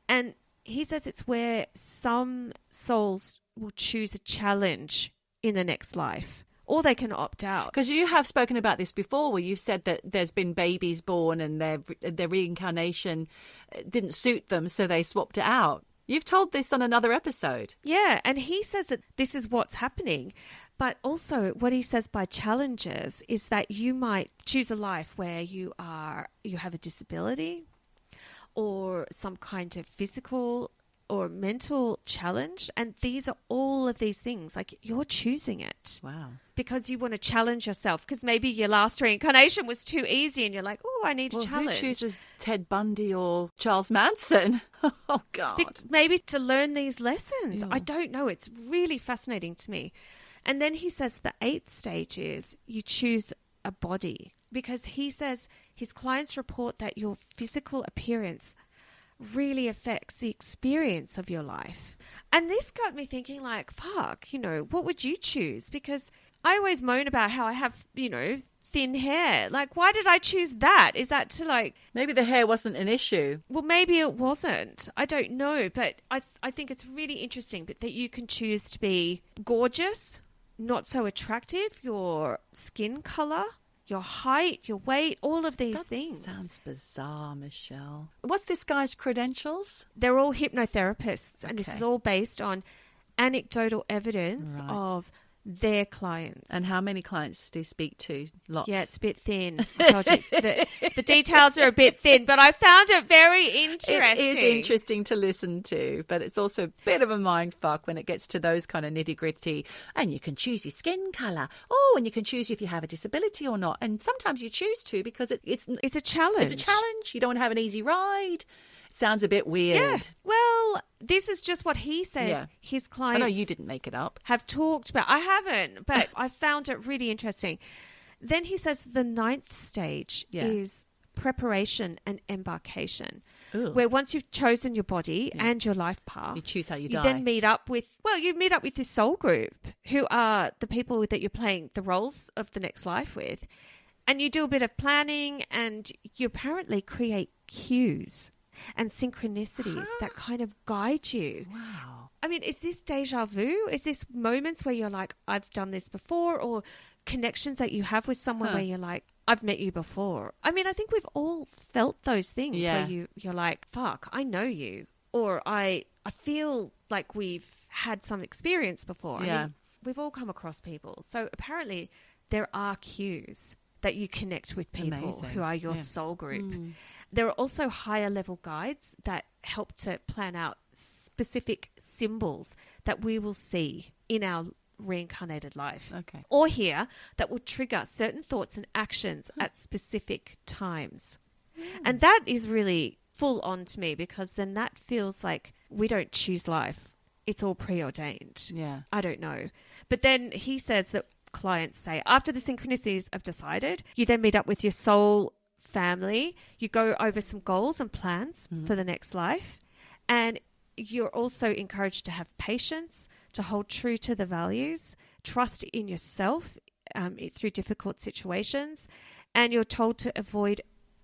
And he says it's where some souls will choose a challenge in the next life, or they can opt out. Because you have spoken about this before, where you've said that there's been babies born and their reincarnation didn't suit them, so they swapped it out. You've told this on another episode. Yeah, and he says that this is what's happening. But also what he says by challenges is that you might choose a life where you have a disability or some kind of physical or mental challenge. And these are all of these things. Like, you're choosing it. Wow. Because you want to challenge yourself. Because maybe your last reincarnation was too easy and you're like, oh, I need a challenge. Who chooses Ted Bundy or Charles Manson? Oh, God. Maybe to learn these lessons. Yeah. I don't know. It's really fascinating to me. And then he says the 8th stage is you choose a body. Because he says his clients report that your physical appearance really affects the experience of your life. And this got me thinking, like, fuck, what would you choose? Because I always moan about how I have, thin hair. Like, why did I choose that? Is that to, like... Maybe the hair wasn't an issue. Well, maybe it wasn't. I don't know. But I think it's really interesting that you can choose to be gorgeous, not so attractive, your skin colour, your height, your weight, all of these things. That sounds bizarre, Michelle. What's this guy's credentials? They're all hypnotherapists, and this is all based on anecdotal evidence of their clients. And how many clients do you speak to? Lots. Yeah, it's a bit thin. I told you, the details are a bit thin, but I found it very interesting. It is interesting to listen to, but it's also a bit of a mind fuck when it gets to those kind of nitty gritty. And you can choose your skin colour. Oh, and you can choose if you have a disability or not. And sometimes you choose to because it's a challenge. It's a challenge. You don't want to have an easy ride. It sounds a bit weird. Yeah. Well, this is just what he says his clients... I know you didn't make it up. ...have talked about. I haven't, but I found it really interesting. Then he says the 9th stage is preparation and embarkation, where once you've chosen your body and your life path, you choose how you die. You then meet up with this soul group who are the people that you're playing the roles of the next life with, and you do a bit of planning, and you apparently create cues and synchronicities that kind of guide you. Wow. I mean, is this deja vu? Is this moments where you're like, I've done this before, or connections that you have with someone where you're like, I've met you before? I mean, I think we've all felt those things where you're like, fuck, I know you, or I feel like we've had some experience before. Yeah. I mean, we've all come across people. So apparently there are cues that you connect with people who are your soul group. There are also higher level guides that help to plan out specific symbols that we will see in our reincarnated life. Okay. Or here that will trigger certain thoughts and actions at specific times. And that is really full on to me, because then that feels like we don't choose life. It's all preordained. Yeah. I don't know. But then he says that clients say, after the synchronicities have decided, you then meet up with your soul family, you go over some goals and plans for the next life, and you're also encouraged to have patience, to hold true to the values, trust in yourself through difficult situations, and you're told to avoid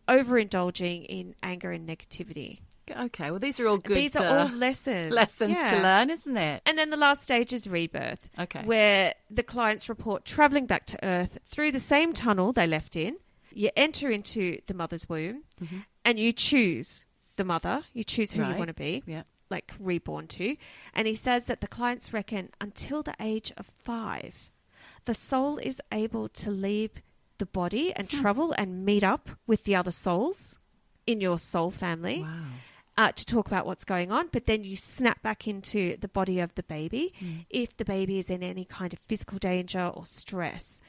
overindulging in anger and negativity. Okay, well, these are all good. These are all lessons to learn, isn't it? And then the last stage is rebirth, okay, where the clients report traveling back to Earth through the same tunnel they left in. You enter into the mother's womb, and you choose the mother. You choose who you want to be, like reborn to. And he says that the clients reckon until the age of 5, the soul is able to leave the body and travel and meet up with the other souls in your soul family. Wow. To talk about what's going on, but then you snap back into the body of the baby if the baby is in any kind of physical danger or stress.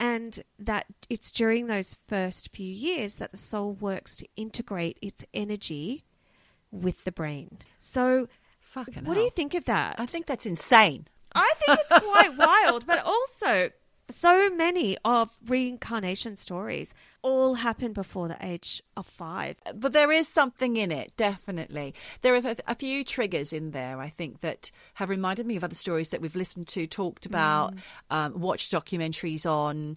And that it's during those first few years that the soul works to integrate its energy with the brain. So what do you think of that? I think that's insane. I think it's quite wild, but also so many of reincarnation stories all happen before the age of 5. But there is something in it, definitely. There are a few triggers in there, I think, that have reminded me of other stories that we've listened to, talked about, watched documentaries on,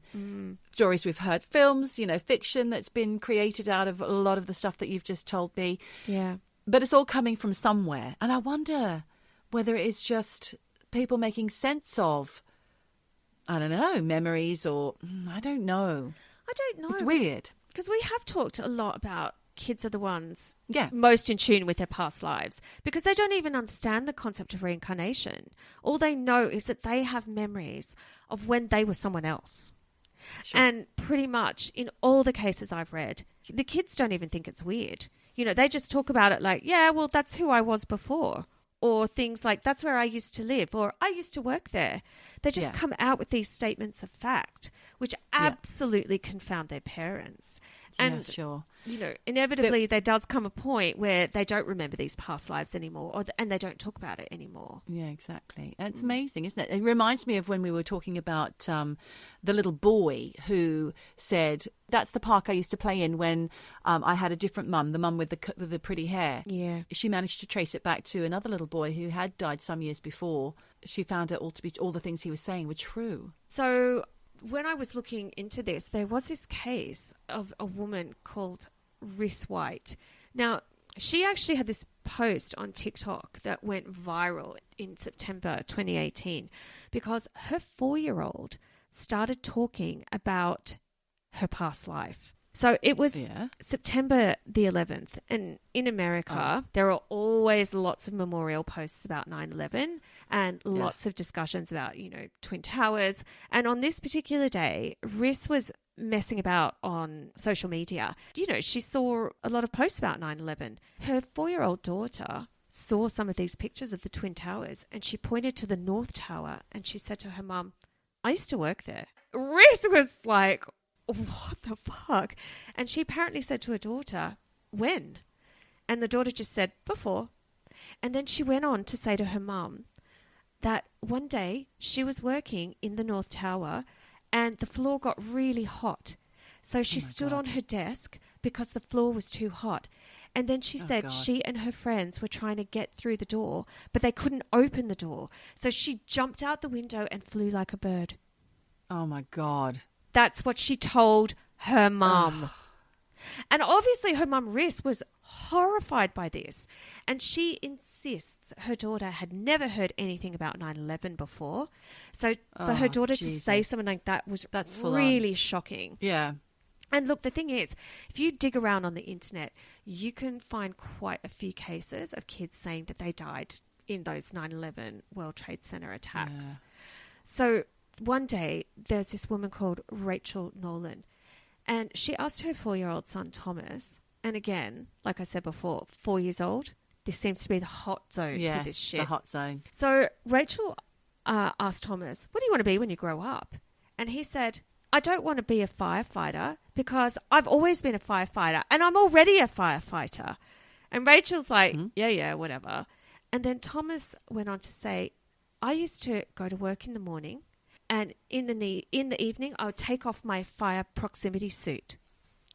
stories we've heard, films, fiction that's been created out of a lot of the stuff that you've just told me. Yeah. But it's all coming from somewhere. And I wonder whether it is just people making sense of, I don't know, memories, or I don't know. I don't know. It's weird. Because we have talked a lot about kids are the ones Yeah. most in tune with their past lives because they don't even understand the concept of reincarnation. All they know is that they have memories of when they were someone else. Sure. And pretty much in all the cases I've read, the kids don't even think it's weird. You know, they just talk about it like, yeah, well, that's who I was before. Or things like, that's where I used to live, or I used to work there. They just come out with these statements of fact, which absolutely confound their parents. And, sure. you know, inevitably there does come a point where they don't remember these past lives anymore, and they don't talk about it anymore. Yeah, exactly. And it's amazing, isn't it? It reminds me of when we were talking about the little boy who said, that's the park I used to play in when I had a different mum, the mum with the pretty hair. Yeah. She managed to trace it back to another little boy who had died some years before. She found it all the things he was saying were true. So when I was looking into this, there was this case of a woman called Rhys White. Now, she actually had this post on TikTok that went viral in September 2018 because her 4-year-old started talking about her past life. So it was September the 11th, and in America, there are always lots of memorial posts about 9/11 and lots of discussions about, you know, Twin Towers. And on this particular day, Rhys was messing about on social media. You know, she saw a lot of posts about 9/11. Her 4-year-old daughter saw some of these pictures of the Twin Towers, and she pointed to the North Tower, and she said to her mum, I used to work there. Rhys was like, what the fuck? And she apparently said to her daughter, when? And the daughter just said, before. And then she went on to say to her mum that one day she was working in the North Tower and the floor got really hot. So she stood on her desk because the floor was too hot. And then she said she and her friends were trying to get through the door, but they couldn't open the door. So she jumped out the window and flew like a bird. Oh, my God. That's what she told her mum. And obviously her mum, Rhys, was horrified by this. And she insists her daughter had never heard anything about 9/11 before. So for her daughter to say something like that was really shocking. Yeah. And look, the thing is, if you dig around on the internet, you can find quite a few cases of kids saying that they died in those 9/11 World Trade Center attacks. Yeah. So one day, there's this woman called Rachel Nolan, and she asked her 4-year-old son, Thomas, and again, like I said before, 4 years old, this seems to be the hot zone for this shit. The hot zone. So Rachel asked Thomas, what do you want to be when you grow up? And he said, I don't want to be a firefighter because I've always been a firefighter and I'm already a firefighter. And Rachel's like, yeah, whatever. And then Thomas went on to say, I used to go to work in the morning, and in the evening, I would take off my fire proximity suit.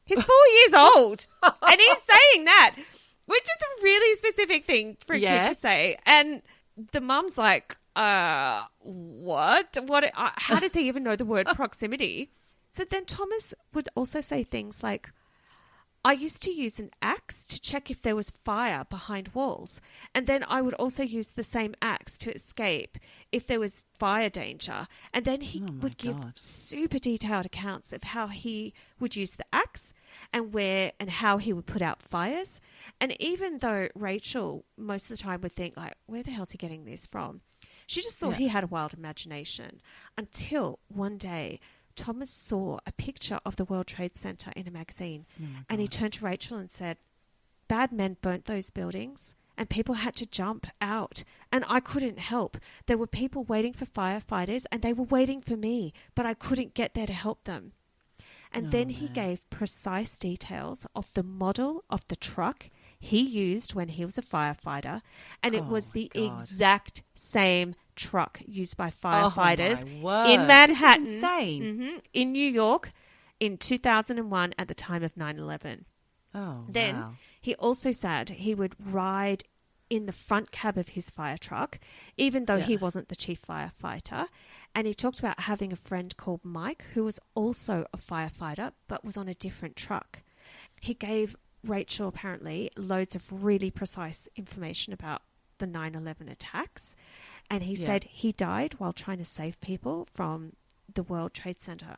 He's 4 years old, and he's saying that, which is a really specific thing for a kid to say. And the mum's like, what? How does he even know the word proximity? So then Thomas would also say things like, I used to use an axe to check if there was fire behind walls. And then I would also use the same axe to escape if there was fire danger. And then he would give super detailed accounts of how he would use the axe and where and how he would put out fires. And even though Rachel most of the time would think like, where the hell's he getting this from? She just thought he had a wild imagination until one day Thomas saw a picture of the World Trade Center in a magazine, and he turned to Rachel and said, bad men burnt those buildings and people had to jump out and I couldn't help. There were people waiting for firefighters and they were waiting for me, but I couldn't get there to help them. And then he gave precise details of the model of the truck he used when he was a firefighter, and it was the exact same truck used by firefighters in Manhattan, this is insane. In New York in 2001 at the time of 9/11. Then he also said he would ride in the front cab of his fire truck, even though he wasn't the chief firefighter. And he talked about having a friend called Mike, who was also a firefighter, but was on a different truck. He gave Rachel, apparently, loads of really precise information about the 9/11 attacks. And he said he died while trying to save people from the World Trade Center.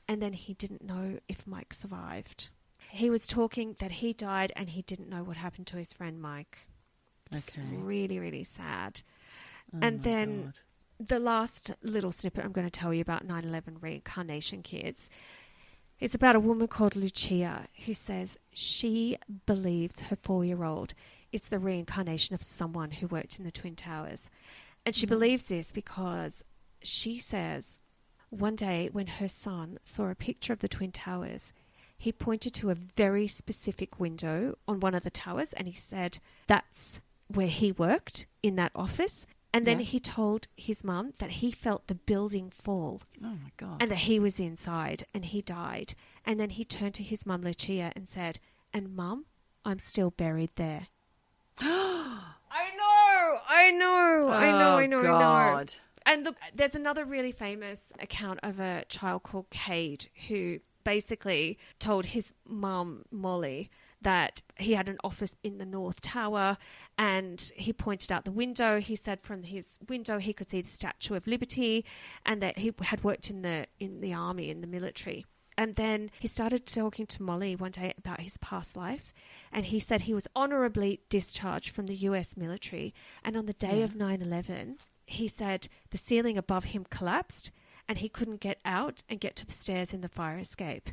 And then he didn't know if Mike survived. He was talking that he died and he didn't know what happened to his friend Mike. It's really, really sad. And then the last little snippet I'm going to tell you about 9/11 reincarnation, kids, is about a woman called Lucia who says she believes her 4-year-old is the reincarnation of someone who worked in the Twin Towers. And she believes this because she says one day when her son saw a picture of the Twin Towers, he pointed to a very specific window on one of the towers and he said that's where he worked, in that office. And then he told his mum that he felt the building fall. Oh, my God. And that he was inside and he died. And then he turned to his mum, Lucia, and said, and Mum, I'm still buried there. I know. And look, there's another really famous account of a child called Cade who basically told his mum, Molly, that he had an office in the North Tower and he pointed out the window. He said from his window he could see the Statue of Liberty and that he had worked in the army, in the military. And then he started talking to Molly one day about his past life and he said he was honourably discharged from the US military, and on the day of 9/11 he said the ceiling above him collapsed and he couldn't get out and get to the stairs in the fire escape.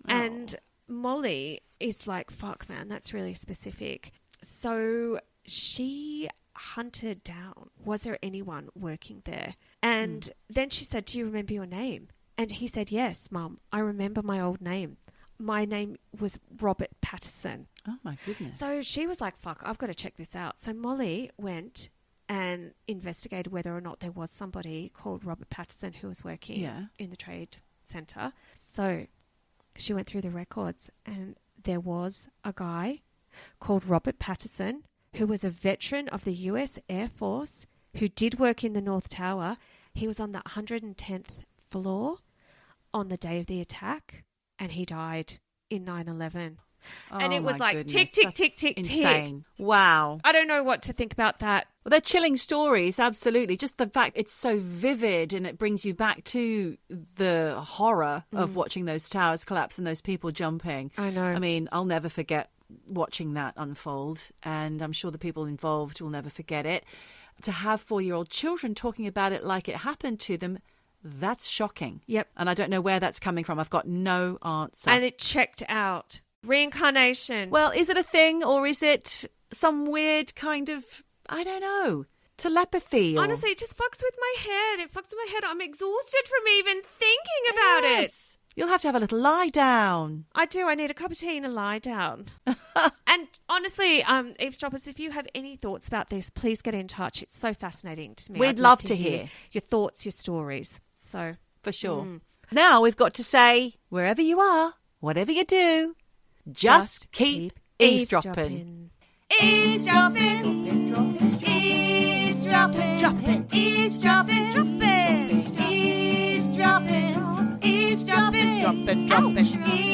And Molly is like, fuck, man, that's really specific. So she hunted down, was there anyone working there? And then she said, do you remember your name? And he said, yes, Mum, I remember my old name. My name was Robert Patterson. Oh, my goodness. So she was like, fuck, I've got to check this out. So Molly went and investigated whether or not there was somebody called Robert Patterson who was working in the trade centre. So she went through the records and there was a guy called Robert Patterson who was a veteran of the US Air Force who did work in the North Tower. He was on the 110th floor on the day of the attack and he died in 9/11. And it was like tick, tick, tick, tick, insane. tick. Wow. I don't know what to think about that. Well, they're chilling stories, absolutely. Just the fact it's so vivid and it brings you back to the horror of watching those towers collapse and those people jumping. I know. I mean, I'll never forget watching that unfold, and I'm sure the people involved will never forget it. To have 4-year-old children talking about it like it happened to them, that's shocking. Yep. And I don't know where that's coming from. I've got no answer. And it checked out. Reincarnation. Well, is it a thing or is it some weird kind of, I don't know, telepathy? Or... Honestly, it just fucks with my head. It fucks with my head. I'm exhausted from even thinking about it. You'll have to have a little lie down. I do. I need a cup of tea and a lie down. And honestly, eavesdroppers, if you have any thoughts about this, please get in touch. It's so fascinating to me. We'd love to hear your thoughts, your stories. So for sure. Now we've got to say, wherever you are, whatever you do, just keep eavesdropping. Eavesdropping. Eavesdropping. Dropping. Eavesdropping. Dropping. Eavesdropping. Eavesdropping. Dropping. Dropping.